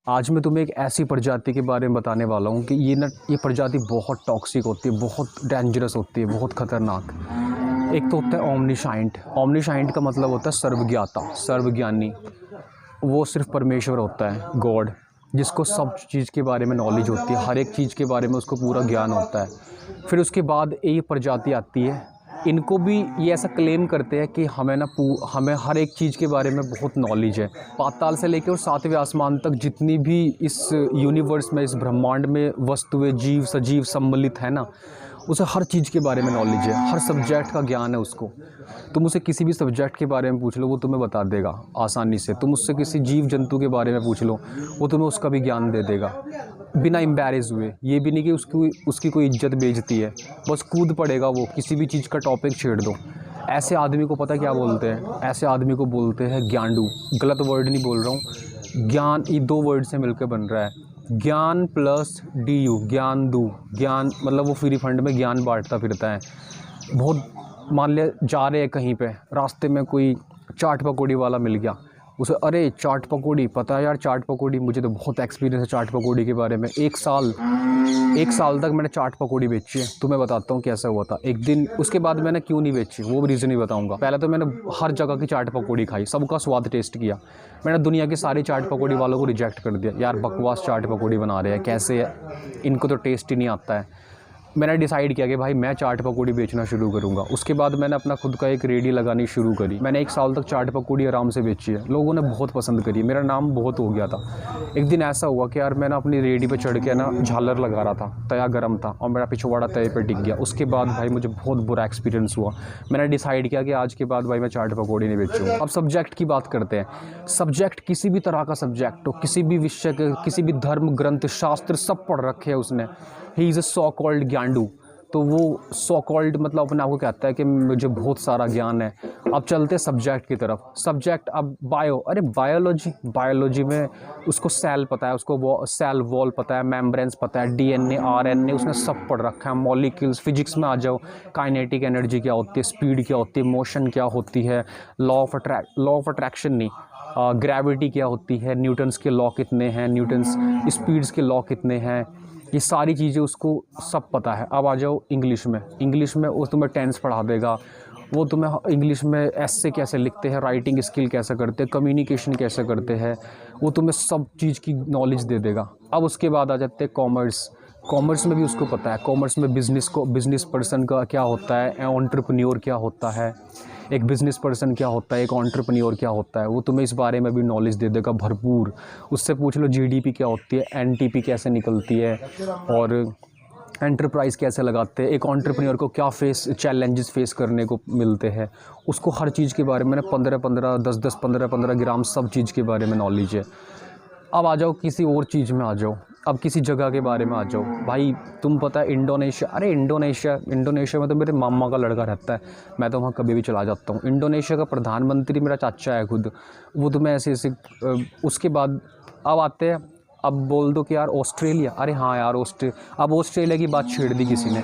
आज मैं तुम्हें एक ऐसी प्रजाति के बारे में बताने वाला हूँ कि ये प्रजाति बहुत टॉक्सिक होती है, बहुत डेंजरस होती है, बहुत ख़तरनाक। एक तो होता है ओमनीशाइंट। ओमनीशाइंट का मतलब होता है सर्वज्ञाता, सर्वज्ञानी। वो सिर्फ परमेश्वर होता है, गॉड, जिसको सब चीज़ के बारे में नॉलेज होती है, हर एक चीज़ के बारे में उसको पूरा ज्ञान होता है। फिर उसके बाद ये प्रजाति आती है, इनको भी ये ऐसा क्लेम करते हैं कि हमें हर एक चीज़ के बारे में बहुत नॉलेज है। पाताल से लेकर और 7वें आसमान तक जितनी भी इस यूनिवर्स में, इस ब्रह्मांड में वस्तुएं, जीव, सजीव सम्मिलित है ना, उसे हर चीज़ के बारे में नॉलेज है, हर सब्जेक्ट का ज्ञान है उसको। तुम उसे किसी भी सब्जेक्ट के बारे में पूछ लो, वो तुम्हें बता देगा आसानी से। तुम उससे किसी जीव जंतु के बारे में पूछ लो, वो तुम्हें उसका भी ज्ञान दे देगा, बिना एम्बैरेस हुए। ये भी नहीं कि उसकी कोई इज्जत बेइज्जती है, बस कूद पड़ेगा वो, किसी भी चीज़ का टॉपिक छेड़ दो। ऐसे आदमी को पता क्या बोलते हैं? ऐसे आदमी को बोलते हैं ज्ञानडू। गलत वर्ड नहीं बोल रहा हूँ, ज्ञान ये 2 वर्ड से मिलकर बन रहा है, ज्ञान प्लस DU, ज्ञान दू। ज्ञान मतलब वो फ्री फंड में ज्ञान बांटता फिरता है। बहुत, मान लिया जा रहे हैं कहीं पे, रास्ते में कोई चाट पकौड़ी वाला मिल गया, उसे अरे चाट पकौड़ी पता है यार, चाट पकौड़ी, मुझे तो बहुत एक्सपीरियंस है चाट पकौड़ी के बारे में। एक साल तक मैंने चाट पकौड़ी बेची है। तुम्हें बताता हूँ कैसा हुआ था एक दिन। उसके बाद मैंने क्यों नहीं बेची, वो भी रीज़न ही बताऊँगा। पहले तो मैंने हर जगह की चाट पकौड़ी खाई, सबका स्वाद टेस्ट किया। मैंने दुनिया की सारी चाट पकौड़ी वालों को रिजेक्ट कर दिया, यार बकवास चाट पकौड़ी बना रहे हैं, कैसे है, इनको तो टेस्ट ही नहीं आता है। मैंने डिसाइड किया कि भाई मैं चाट पकौड़ी बेचना शुरू करूँगा। उसके बाद मैंने अपना खुद का एक रेडी लगानी शुरू करी। मैंने 1 साल तक चाट पकौड़ी आराम से बेची है, लोगों ने बहुत पसंद करी, मेरा नाम बहुत हो गया था। एक दिन ऐसा हुआ कि यार मैंने अपनी रेडी पे चढ़ के ना झालर लगा रहा था, तया गर्म था और मेरा पिछवाड़ा तय पे टिक गया। उसके बाद भाई मुझे बहुत बुरा एक्सपीरियंस हुआ। मैंने डिसाइड किया कि आज के बाद भाई मैं चाट पकौड़ी नहीं बेचूँगा। अब सब्जेक्ट की बात करते हैं। सब्जेक्ट किसी भी तरह का सब्जेक्ट हो, किसी भी विषय के, किसी भी धर्म ग्रंथ शास्त्र सब पढ़ रखे है उसने। He is a so called ज्ञानडू। तो वो सो कॉल्ड मतलब अपने आप को कहता है कि मुझे बहुत सारा ज्ञान है। अब चलते हैं सब्जेक्ट की तरफ। सब्जेक्ट अब अरे बायोलॉजी में उसको सेल पता है, उसको सेल वॉल पता है, मेम्ब्रेन्स पता है, DNA RNA उसने सब पढ़ रखा है। मॉलिक्यूल्स, फिजिक्स में आ जाओ, काइनेटिक एनर्जी क्या होती है, स्पीड क्या होती है, मोशन क्या होती है, लॉ ऑफ अट्रैक्शन नहीं, ग्रेविटी क्या होती है, न्यूटन्स के लॉ कितने हैं, न्यूटन्स स्पीड्स के लॉ कितने हैं, ये सारी चीज़ें उसको सब पता है। अब आ जाओ इंग्लिश में वो तुम्हें टेंस पढ़ा देगा, वो तुम्हें इंग्लिश में ऐसे कैसे लिखते हैं, राइटिंग स्किल कैसे करते हैं, कम्युनिकेशन कैसे करते हैं, वो तुम्हें सब चीज़ की नॉलेज दे देगा। अब उसके बाद आ जाते हैं कॉमर्स में भी उसको पता है। कॉमर्स में बिज़नेस पर्सन का क्या होता है, एंटरप्रेन्योर क्या होता है, एक बिज़नेस पर्सन क्या होता है, एक एंटरप्रेन्योर क्या होता है, वो तुम्हें इस बारे में भी नॉलेज दे देगा भरपूर। उससे पूछ लो GDP क्या होती है, NTP कैसे निकलती है, और एंटरप्राइज़ कैसे लगाते हैं, एक एंटरप्रेन्योर को क्या चैलेंजेस फेस करने को मिलते हैं। उसको हर चीज़ के बारे में 15 10 15 ग्राम सब चीज़ के बारे में नॉलेज है। अब आ जाओ किसी और चीज़ में आ जाओ, अब किसी जगह के बारे में आ जाओ। भाई तुम पता है इंडोनेशिया में तो मेरे मामा का लड़का रहता है, मैं तो वहाँ कभी भी चला जाता हूँ। इंडोनेशिया का प्रधानमंत्री मेरा चाचा है खुद, वो तो मैं ऐसे उसके बाद अब आते हैं। अब बोल दो कि यार ऑस्ट्रेलिया, अरे हाँ यार अब ऑस्ट्रेलिया की बात छेड़ दी किसी ने।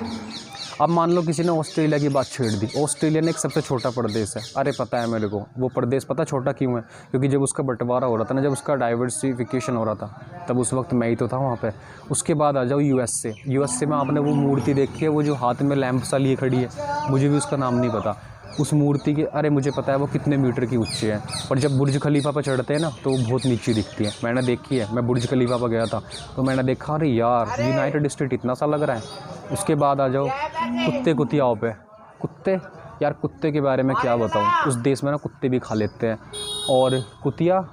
अब मान लो किसी ने ऑस्ट्रेलिया की बात छेड़ दी। ऑस्ट्रेलिया ने एक सबसे छोटा प्रदेश है, अरे पता है मेरे को वो प्रदेश पता छोटा क्यों है, क्योंकि जब उसका बंटवारा हो रहा था ना, जब उसका डाइवर्सिफिकेशन हो रहा था, तब उस वक्त मैं ही तो था वहाँ पे। उसके बाद आ जाओ यूएसए में आपने वो मूर्ति देखी है, वो जो हाथ में लैंप सा लिए खड़ी है, मुझे भी उसका नाम नहीं पता उस मूर्ति के। अरे मुझे पता है वो कितने मीटर की ऊंची है, और जब बुर्ज खलीफा पर चढ़ते हैं ना तो वो बहुत नीची दिखती है। मैंने देखी है, मैं बुर्ज खलीफा पर गया था तो मैंने देखा, अरे यार यूनाइटेड स्टेट इतना सा लग रहा है। उसके बाद आ जाओ कुत्तियाओं पे। कुत्ते, यार कुत्ते के बारे में क्या बताऊँ, उस देश में ना कुत्ते भी खा लेते हैं। और कुतिया,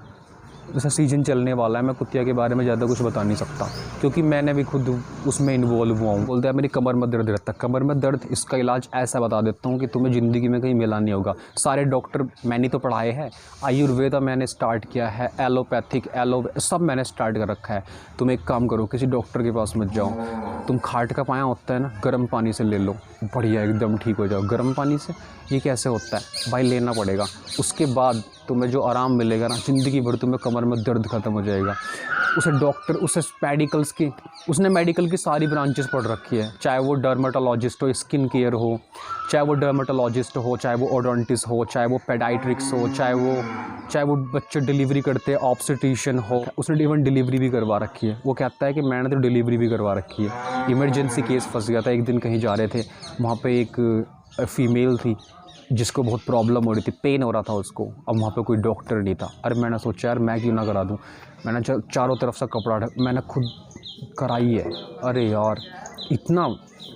जैसा सीज़न चलने वाला है, मैं कुतिया के बारे में ज़्यादा कुछ बता नहीं सकता क्योंकि मैंने भी खुद उसमें इन्वॉल्व हुआ हूँ। बोलते हैं मेरी कमर में दर्द रहता है, कमर में दर्द, इसका इलाज ऐसा बता देता हूँ कि तुम्हें ज़िंदगी में कहीं मिला नहीं होगा। सारे डॉक्टर मैंने तो पढ़ाए हैं, आयुर्वेदा मैंने स्टार्ट किया है, एलोपैथिक सब मैंने स्टार्ट कर रखा है। तुम एक काम करो, किसी डॉक्टर के पास मत जाओ, तुम खाट का पाया होता है ना, गर्म पानी से ले लो, बढ़िया एकदम ठीक हो जाओ गर्म पानी से। ये कैसे होता है भाई, लेना पड़ेगा। उसके बाद तुम्हें जो आराम मिलेगा ना, ज़िंदगी भर तुम्हें कमर में दर्द ख़त्म हो जाएगा। उसे डॉक्टर, उसे मेडिकल्स की, उसने मेडिकल की सारी ब्रांचेस पढ़ रखी है, चाहे वो डर्मेटोलॉजिस्ट हो, स्किन केयर हो, चाहे वो डर्मेटोलॉजिस्ट हो, चाहे वो ओडोंटिस्ट हो, चाहे वो पेडाइट्रिक्स हो, चाहे वो बच्चे डिलीवरी करते हैं ऑब्स्टेट्रिशियन हो। उसने इवन डिलीवरी भी करवा रखी है। वो कहता है कि मैंने तो डिलीवरी भी करवा रखी है। इमरजेंसी केस फंस गया था, एक दिन कहीं जा रहे थे, वहाँ पे एक फ़ीमेल थी जिसको बहुत प्रॉब्लम हो रही थी, पेन हो रहा था उसको। अब वहाँ पे कोई डॉक्टर नहीं था। अरे मैंने सोचा यार मैं क्यों ना करा दूँ। मैंने चारों तरफ से कपड़ा मैंने खुद कराई है। अरे यार इतना,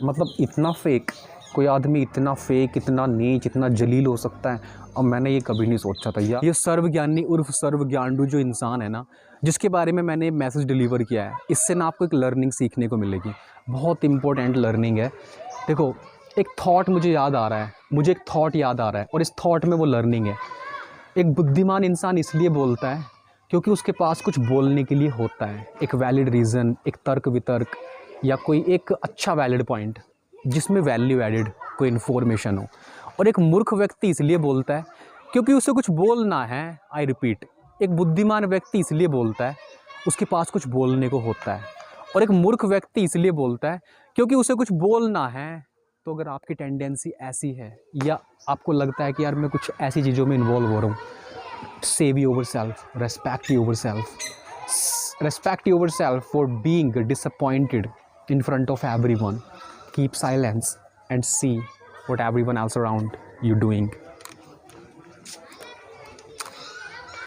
मतलब इतना फेक, कोई आदमी इतना फेक, इतना नीच, इतना जलील हो सकता है। अब मैंने ये कभी नहीं सोचा था यार। ये सर्वज्ञानी उर्फ सर्वज्ञानडू जो इंसान है ना, जिसके बारे में मैंने मैसेज डिलीवर किया है, इससे ना आपको एक लर्निंग सीखने को मिलेगी। बहुत इंपॉर्टेंट लर्निंग है। देखो एक थॉट मुझे याद आ रहा है, मुझे एक थॉट याद आ रहा है और इस थॉट में वो लर्निंग है। एक बुद्धिमान इंसान इसलिए बोलता है क्योंकि उसके पास कुछ बोलने के लिए होता है, एक वैलिड रीज़न, एक तर्क वितर्क, या कोई एक अच्छा वैलिड पॉइंट जिसमें वैल्यू एडेड कोई इन्फॉर्मेशन हो। और एक मूर्ख व्यक्ति इसलिए बोलता है क्योंकि उसे कुछ बोलना है। आई रिपीट, एक बुद्धिमान व्यक्ति इसलिए बोलता है उसके पास कुछ बोलने को होता है, और एक मूर्ख व्यक्ति इसलिए बोलता है क्योंकि उसे कुछ बोलना है। तो अगर आपकी टेंडेंसी ऐसी है या आपको लगता है कि यार मैं कुछ ऐसी चीज़ों में इन्वॉल्व हो रहा हूँ, save your self, respect your self, respect yourself for being disappointed in front of everyone. Keep silence and see what everyone else around you doing.